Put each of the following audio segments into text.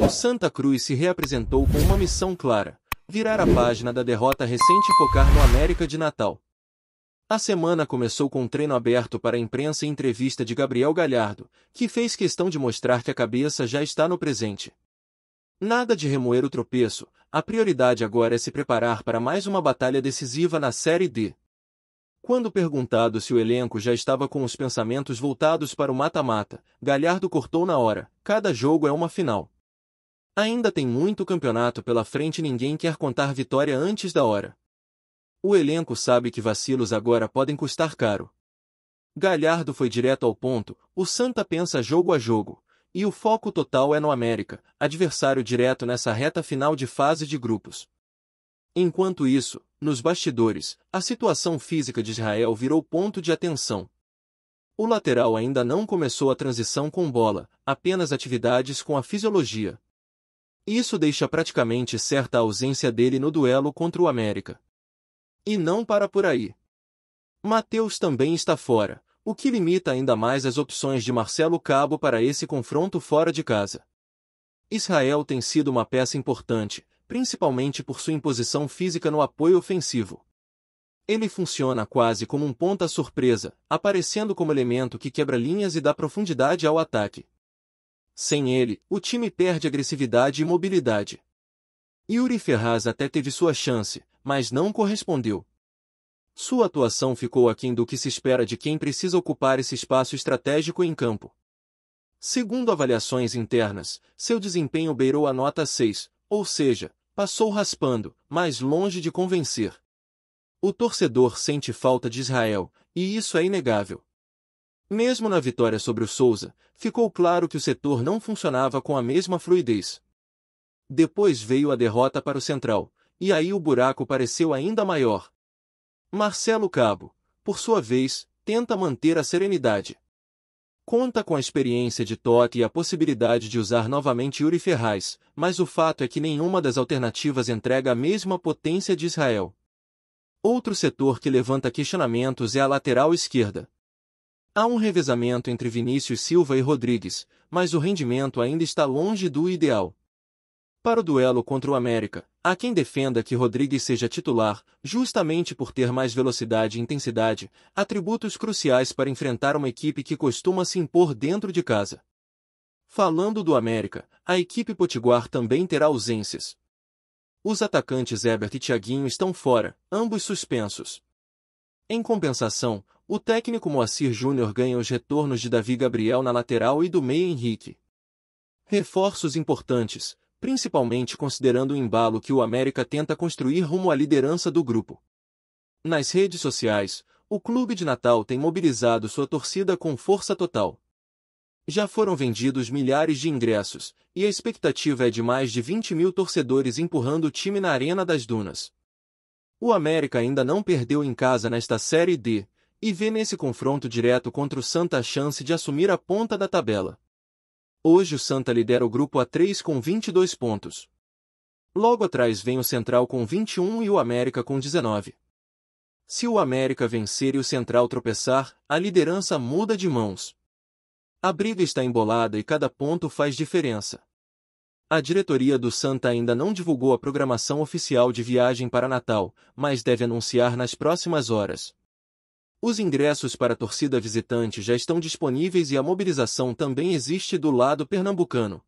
O Santa Cruz se reapresentou com uma missão clara: virar a página da derrota recente e focar no América de Natal. A semana começou com um treino aberto para a imprensa e entrevista de Gabriel Galhardo, que fez questão de mostrar que a cabeça já está no presente. Nada de remoer o tropeço, a prioridade agora é se preparar para mais uma batalha decisiva na Série D. Quando perguntado se o elenco já estava com os pensamentos voltados para o mata-mata, Galhardo cortou na hora: cada jogo é uma final. Ainda tem muito campeonato pela frente e ninguém quer contar vitória antes da hora. O elenco sabe que vacilos agora podem custar caro. Galhardo foi direto ao ponto: o Santa pensa jogo a jogo, e o foco total é no América, adversário direto nessa reta final de fase de grupos. Enquanto isso, nos bastidores, a situação física de Israel virou ponto de atenção. O lateral ainda não começou a transição com bola, apenas atividades com a fisiologia. Isso deixa praticamente certa a ausência dele no duelo contra o América. E não para por aí. Matheus também está fora, o que limita ainda mais as opções de Marcelo Cabo para esse confronto fora de casa. Israel tem sido uma peça importante, principalmente por sua imposição física no apoio ofensivo. Ele funciona quase como um ponta surpresa, aparecendo como elemento que quebra linhas e dá profundidade ao ataque. Sem ele, o time perde agressividade e mobilidade. Yuri Ferraz até teve sua chance, mas não correspondeu. Sua atuação ficou aquém do que se espera de quem precisa ocupar esse espaço estratégico em campo. Segundo avaliações internas, seu desempenho beirou a nota 6, ou seja, passou raspando, mas longe de convencer. O torcedor sente falta de Israel, e isso é inegável. Mesmo na vitória sobre o Souza, ficou claro que o setor não funcionava com a mesma fluidez. Depois veio a derrota para o Central, e aí o buraco pareceu ainda maior. Marcelo Cabo, por sua vez, tenta manter a serenidade. Conta com a experiência de Totti e a possibilidade de usar novamente Yuri Ferraz, mas o fato é que nenhuma das alternativas entrega a mesma potência de Israel. Outro setor que levanta questionamentos é a lateral esquerda. Há um revezamento entre Vinícius Silva e Rodrigues, mas o rendimento ainda está longe do ideal. Para o duelo contra o América, há quem defenda que Rodrigues seja titular, justamente por ter mais velocidade e intensidade, atributos cruciais para enfrentar uma equipe que costuma se impor dentro de casa. Falando do América, a equipe potiguar também terá ausências. Os atacantes Herbert e Thiaguinho estão fora, ambos suspensos. Em compensação, o técnico Moacir Júnior ganha os retornos de Davi Gabriel na lateral e do meia Henrique. Reforços importantes, principalmente considerando o embalo que o América tenta construir rumo à liderança do grupo. Nas redes sociais, o Clube de Natal tem mobilizado sua torcida com força total. Já foram vendidos milhares de ingressos, e a expectativa é de mais de 20 mil torcedores empurrando o time na Arena das Dunas. O América ainda não perdeu em casa nesta Série D, e vê nesse confronto direto contra o Santa a chance de assumir a ponta da tabela. Hoje o Santa lidera o grupo A3 com 22 pontos. Logo atrás vem o Central com 21 e o América com 19. Se o América vencer e o Central tropeçar, a liderança muda de mãos. A briga está embolada e cada ponto faz diferença. A diretoria do Santa ainda não divulgou a programação oficial de viagem para Natal, mas deve anunciar nas próximas horas. Os ingressos para a torcida visitante já estão disponíveis e a mobilização também existe do lado pernambucano.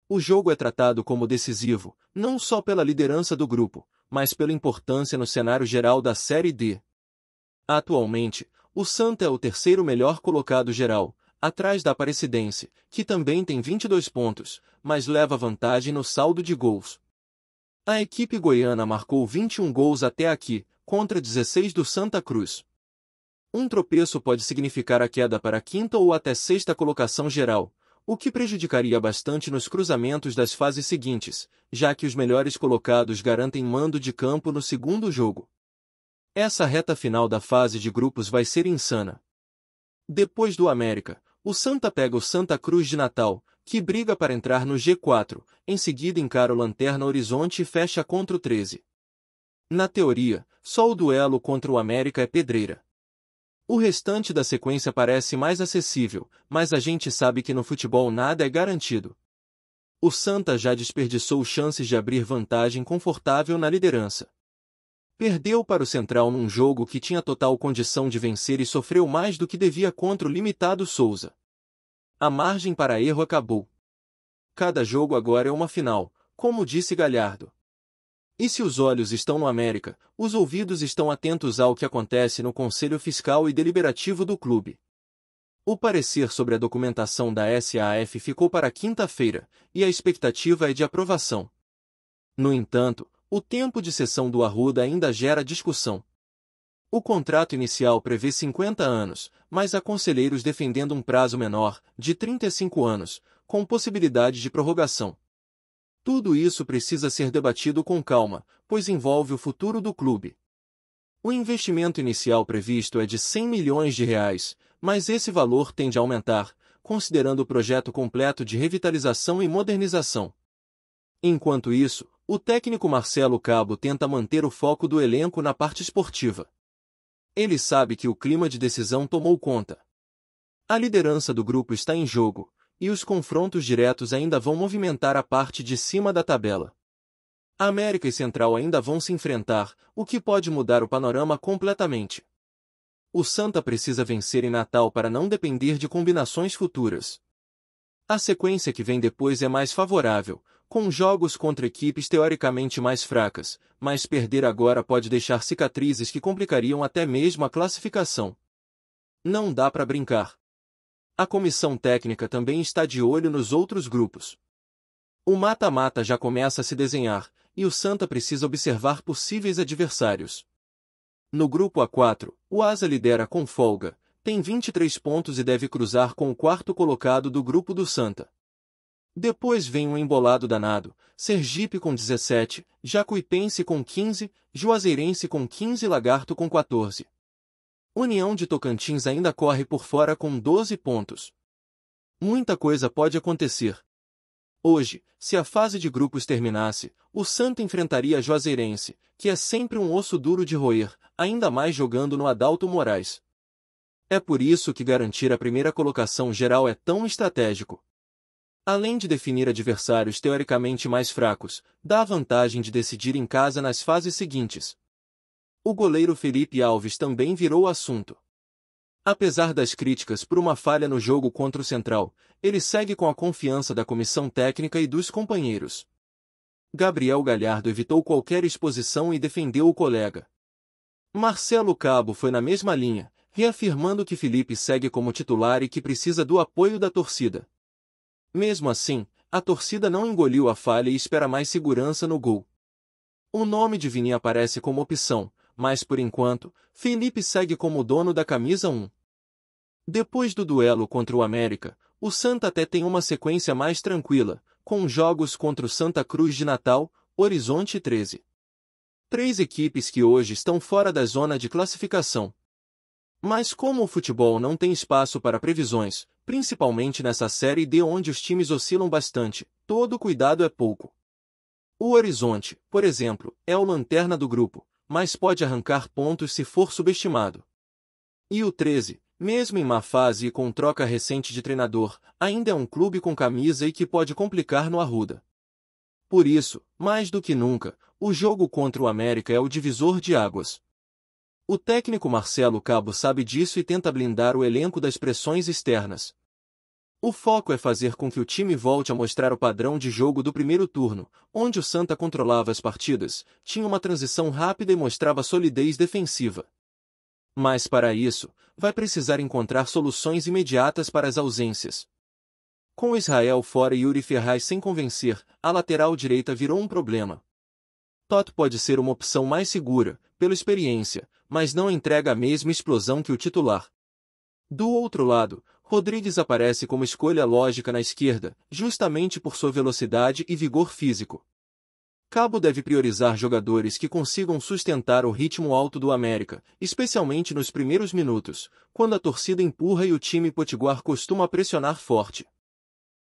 O jogo é tratado como decisivo, não só pela liderança do grupo, mas pela importância no cenário geral da Série D. Atualmente, o Santa é o terceiro melhor colocado geral, atrás da Aparecidense, que também tem 22 pontos, mas leva vantagem no saldo de gols. A equipe goiana marcou 21 gols até aqui, contra 16 do Santa Cruz. Um tropeço pode significar a queda para a quinta ou até sexta colocação geral, o que prejudicaria bastante nos cruzamentos das fases seguintes, já que os melhores colocados garantem mando de campo no segundo jogo. Essa reta final da fase de grupos vai ser insana. Depois do América, o Santa pega o Santa Cruz de Natal, que briga para entrar no G4, em seguida encara o Lanterna Horizonte e fecha contra o 13. Na teoria, só o duelo contra o América é pedreira. O restante da sequência parece mais acessível, mas a gente sabe que no futebol nada é garantido. O Santa já desperdiçou chances de abrir vantagem confortável na liderança. Perdeu para o Central num jogo que tinha total condição de vencer e sofreu mais do que devia contra o limitado Souza. A margem para erro acabou. Cada jogo agora é uma final, como disse Galhardo. E se os olhos estão no América, os ouvidos estão atentos ao que acontece no Conselho Fiscal e Deliberativo do clube. O parecer sobre a documentação da SAF ficou para quinta-feira, e a expectativa é de aprovação. No entanto, o tempo de sessão do Arruda ainda gera discussão. O contrato inicial prevê 50 anos, mas há conselheiros defendendo um prazo menor, de 35 anos, com possibilidade de prorrogação. Tudo isso precisa ser debatido com calma, pois envolve o futuro do clube. O investimento inicial previsto é de R$100 milhões, mas esse valor tende a aumentar, considerando o projeto completo de revitalização e modernização. Enquanto isso, o técnico Marcelo Cabo tenta manter o foco do elenco na parte esportiva. Ele sabe que o clima de decisão tomou conta. A liderança do grupo está em jogo, e os confrontos diretos ainda vão movimentar a parte de cima da tabela. A América e Central ainda vão se enfrentar, o que pode mudar o panorama completamente. O Santa precisa vencer em Natal para não depender de combinações futuras. A sequência que vem depois é mais favorável, com jogos contra equipes teoricamente mais fracas, mas perder agora pode deixar cicatrizes que complicariam até mesmo a classificação. Não dá para brincar. A comissão técnica também está de olho nos outros grupos. O mata-mata já começa a se desenhar, e o Santa precisa observar possíveis adversários. No grupo A4, o Asa lidera com folga, tem 23 pontos e deve cruzar com o quarto colocado do grupo do Santa. Depois vem um embolado danado, Sergipe com 17, Jacuipense com 15, Juazeirense com 15 e Lagarto com 14. União de Tocantins ainda corre por fora com 12 pontos. Muita coisa pode acontecer. Hoje, se a fase de grupos terminasse, o Santa enfrentaria a Juazeirense, que é sempre um osso duro de roer, ainda mais jogando no Adalto Moraes. É por isso que garantir a primeira colocação geral é tão estratégico. Além de definir adversários teoricamente mais fracos, dá a vantagem de decidir em casa nas fases seguintes. O goleiro Felipe Alves também virou assunto. Apesar das críticas por uma falha no jogo contra o Central, ele segue com a confiança da comissão técnica e dos companheiros. Gabriel Galhardo evitou qualquer exposição e defendeu o colega. Marcelo Cabo foi na mesma linha, reafirmando que Felipe segue como titular e que precisa do apoio da torcida. Mesmo assim, a torcida não engoliu a falha e espera mais segurança no gol. O nome de Vini aparece como opção, mas por enquanto, Felipe segue como dono da camisa 1. Depois do duelo contra o América, o Santa até tem uma sequência mais tranquila, com jogos contra o Santa Cruz de Natal, Horizonte e 13. 3 equipes que hoje estão fora da zona de classificação. Mas como o futebol não tem espaço para previsões, principalmente nessa Série D onde os times oscilam bastante, todo cuidado é pouco. O Horizonte, por exemplo, é o lanterna do grupo, mas pode arrancar pontos se for subestimado. E o 13, mesmo em má fase e com troca recente de treinador, ainda é um clube com camisa e que pode complicar no Arruda. Por isso, mais do que nunca, o jogo contra o América é o divisor de águas. O técnico Marcelo Cabo sabe disso e tenta blindar o elenco das pressões externas. O foco é fazer com que o time volte a mostrar o padrão de jogo do primeiro turno, onde o Santa controlava as partidas, tinha uma transição rápida e mostrava solidez defensiva. Mas para isso, vai precisar encontrar soluções imediatas para as ausências. Com Israel fora e Yuri Ferraz sem convencer, a lateral direita virou um problema. Toto pode ser uma opção mais segura, pela experiência, mas não entrega a mesma explosão que o titular. Do outro lado, Rodrigues aparece como escolha lógica na esquerda, justamente por sua velocidade e vigor físico. Cabo deve priorizar jogadores que consigam sustentar o ritmo alto do América, especialmente nos primeiros minutos, quando a torcida empurra e o time potiguar costuma pressionar forte.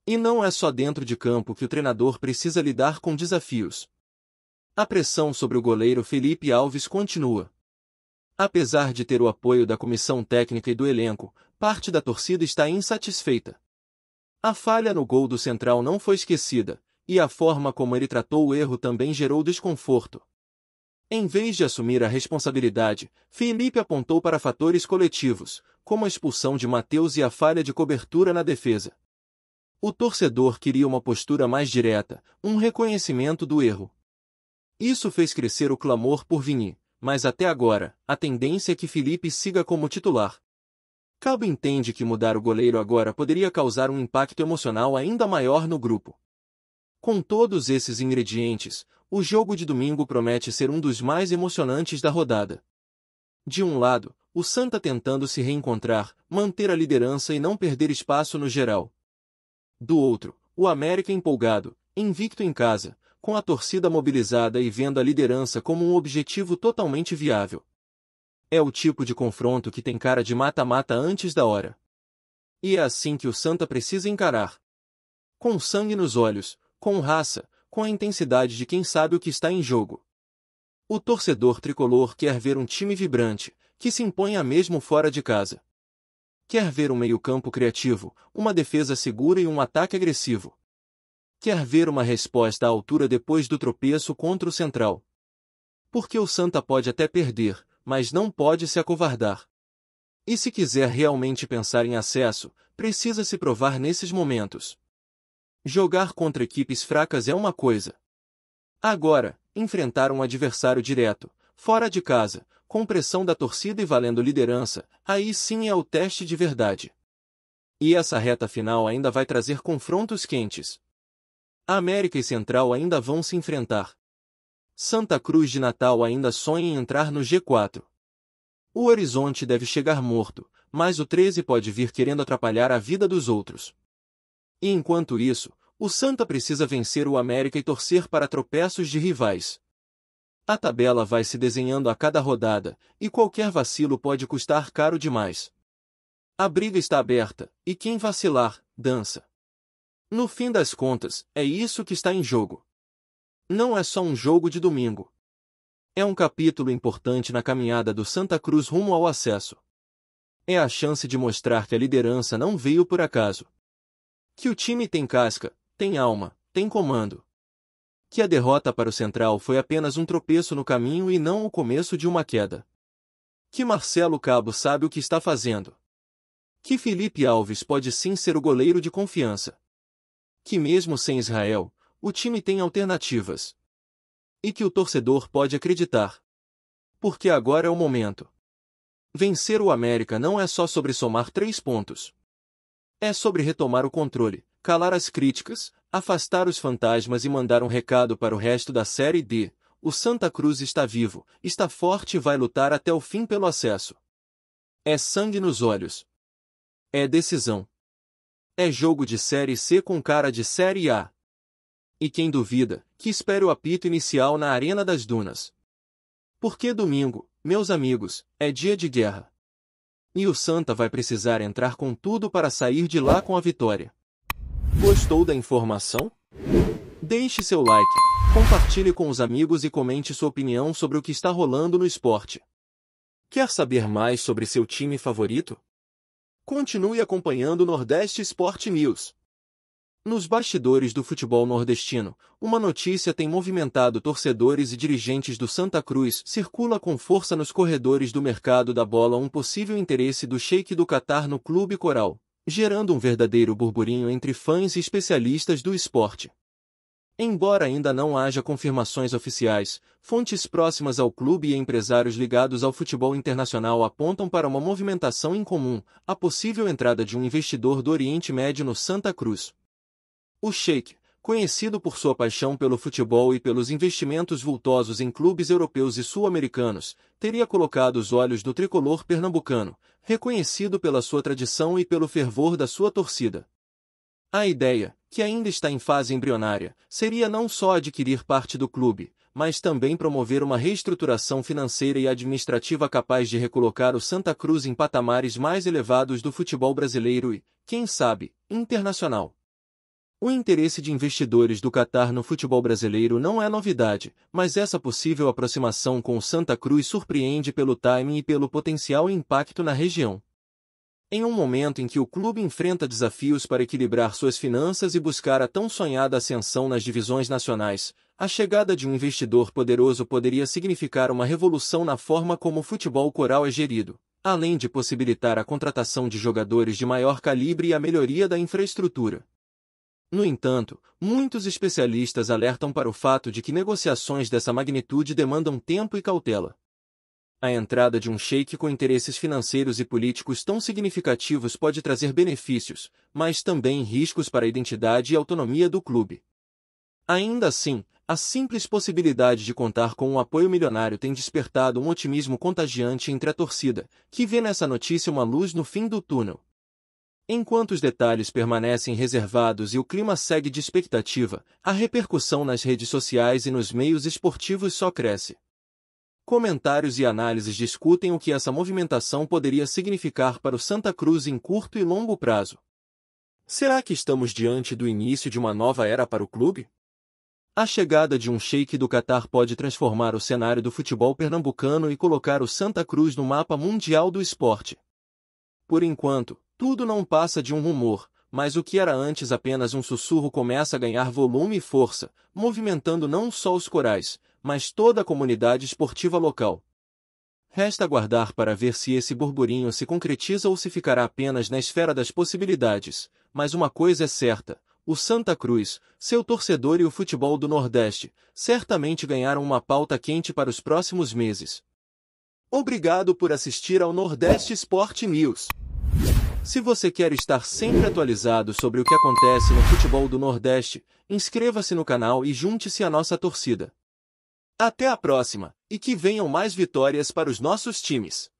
E não é só dentro de campo que o treinador precisa lidar com desafios. A pressão sobre o goleiro Felipe Alves continua. Apesar de ter o apoio da comissão técnica e do elenco, parte da torcida está insatisfeita. A falha no gol do Central não foi esquecida, e a forma como ele tratou o erro também gerou desconforto. Em vez de assumir a responsabilidade, Felipe apontou para fatores coletivos, como a expulsão de Matheus e a falha de cobertura na defesa. O torcedor queria uma postura mais direta, um reconhecimento do erro. Isso fez crescer o clamor por Vini, mas até agora, a tendência é que Felipe siga como titular. Cabo entende que mudar o goleiro agora poderia causar um impacto emocional ainda maior no grupo. Com todos esses ingredientes, o jogo de domingo promete ser um dos mais emocionantes da rodada. De um lado, o Santa tentando se reencontrar, manter a liderança e não perder espaço no geral. Do outro, o América empolgado, invicto em casa, com a torcida mobilizada e vendo a liderança como um objetivo totalmente viável. É o tipo de confronto que tem cara de mata-mata antes da hora. E é assim que o Santa precisa encarar. Com sangue nos olhos, com raça, com a intensidade de quem sabe o que está em jogo. O torcedor tricolor quer ver um time vibrante, que se imponha mesmo fora de casa. Quer ver um meio-campo criativo, uma defesa segura e um ataque agressivo. Quer ver uma resposta à altura depois do tropeço contra o Central. Porque o Santa pode até perder, mas não pode se acovardar. E se quiser realmente pensar em acesso, precisa se provar nesses momentos. Jogar contra equipes fracas é uma coisa. Agora, enfrentar um adversário direto, fora de casa, com pressão da torcida e valendo liderança, aí sim é o teste de verdade. E essa reta final ainda vai trazer confrontos quentes. A América e Central ainda vão se enfrentar. Santa Cruz de Natal ainda sonha em entrar no G4. O Horizonte deve chegar morto, mas o 13 pode vir querendo atrapalhar a vida dos outros. E enquanto isso, o Santa precisa vencer o América e torcer para tropeços de rivais. A tabela vai se desenhando a cada rodada, e qualquer vacilo pode custar caro demais. A briga está aberta, e quem vacilar, dança. No fim das contas, é isso que está em jogo. Não é só um jogo de domingo. É um capítulo importante na caminhada do Santa Cruz rumo ao acesso. É a chance de mostrar que a liderança não veio por acaso. Que o time tem casca, tem alma, tem comando. Que a derrota para o Central foi apenas um tropeço no caminho e não o começo de uma queda. Que Marcelo Cabo sabe o que está fazendo. Que Felipe Alves pode sim ser o goleiro de confiança. Que mesmo sem Israel, o time tem alternativas. E que o torcedor pode acreditar. Porque agora é o momento. Vencer o América não é só sobre somar 3 pontos. É sobre retomar o controle, calar as críticas, afastar os fantasmas e mandar um recado para o resto da Série D. O Santa Cruz está vivo, está forte e vai lutar até o fim pelo acesso. É sangue nos olhos. É decisão. É jogo de Série C com cara de Série A. E quem duvida, que espere o apito inicial na Arena das Dunas. Porque domingo, meus amigos, é dia de guerra. E o Santa vai precisar entrar com tudo para sair de lá com a vitória. Gostou da informação? Deixe seu like, compartilhe com os amigos e comente sua opinião sobre o que está rolando no esporte. Quer saber mais sobre seu time favorito? Continue acompanhando o Nordeste Sport News. Nos bastidores do futebol nordestino, uma notícia tem movimentado torcedores e dirigentes do Santa Cruz. Circula com força nos corredores do mercado da bola um possível interesse do Sheik do Catar no clube coral, gerando um verdadeiro burburinho entre fãs e especialistas do esporte. Embora ainda não haja confirmações oficiais, fontes próximas ao clube e empresários ligados ao futebol internacional apontam para uma movimentação incomum, a possível entrada de um investidor do Oriente Médio no Santa Cruz. O Sheik, conhecido por sua paixão pelo futebol e pelos investimentos vultosos em clubes europeus e sul-americanos, teria colocado os olhos do tricolor pernambucano, reconhecido pela sua tradição e pelo fervor da sua torcida. A ideia, que ainda está em fase embrionária, seria não só adquirir parte do clube, mas também promover uma reestruturação financeira e administrativa capaz de recolocar o Santa Cruz em patamares mais elevados do futebol brasileiro e, quem sabe, internacional. O interesse de investidores do Catar no futebol brasileiro não é novidade, mas essa possível aproximação com o Santa Cruz surpreende pelo timing e pelo potencial impacto na região. Em um momento em que o clube enfrenta desafios para equilibrar suas finanças e buscar a tão sonhada ascensão nas divisões nacionais, a chegada de um investidor poderoso poderia significar uma revolução na forma como o futebol coral é gerido, além de possibilitar a contratação de jogadores de maior calibre e a melhoria da infraestrutura. No entanto, muitos especialistas alertam para o fato de que negociações dessa magnitude demandam tempo e cautela. A entrada de um sheik com interesses financeiros e políticos tão significativos pode trazer benefícios, mas também riscos para a identidade e autonomia do clube. Ainda assim, a simples possibilidade de contar com um apoio milionário tem despertado um otimismo contagiante entre a torcida, que vê nessa notícia uma luz no fim do túnel. Enquanto os detalhes permanecem reservados e o clima segue de expectativa, a repercussão nas redes sociais e nos meios esportivos só cresce. Comentários e análises discutem o que essa movimentação poderia significar para o Santa Cruz em curto e longo prazo. Será que estamos diante do início de uma nova era para o clube? A chegada de um sheik do Catar pode transformar o cenário do futebol pernambucano e colocar o Santa Cruz no mapa mundial do esporte. Por enquanto, tudo não passa de um rumor, mas o que era antes apenas um sussurro começa a ganhar volume e força, movimentando não só os corais, mas toda a comunidade esportiva local. Resta aguardar para ver se esse burburinho se concretiza ou se ficará apenas na esfera das possibilidades, mas uma coisa é certa: o Santa Cruz, seu torcedor e o futebol do Nordeste, certamente ganharam uma pauta quente para os próximos meses. Obrigado por assistir ao Nordeste Sport News. Se você quer estar sempre atualizado sobre o que acontece no futebol do Nordeste, inscreva-se no canal e junte-se à nossa torcida. Até a próxima, e que venham mais vitórias para os nossos times!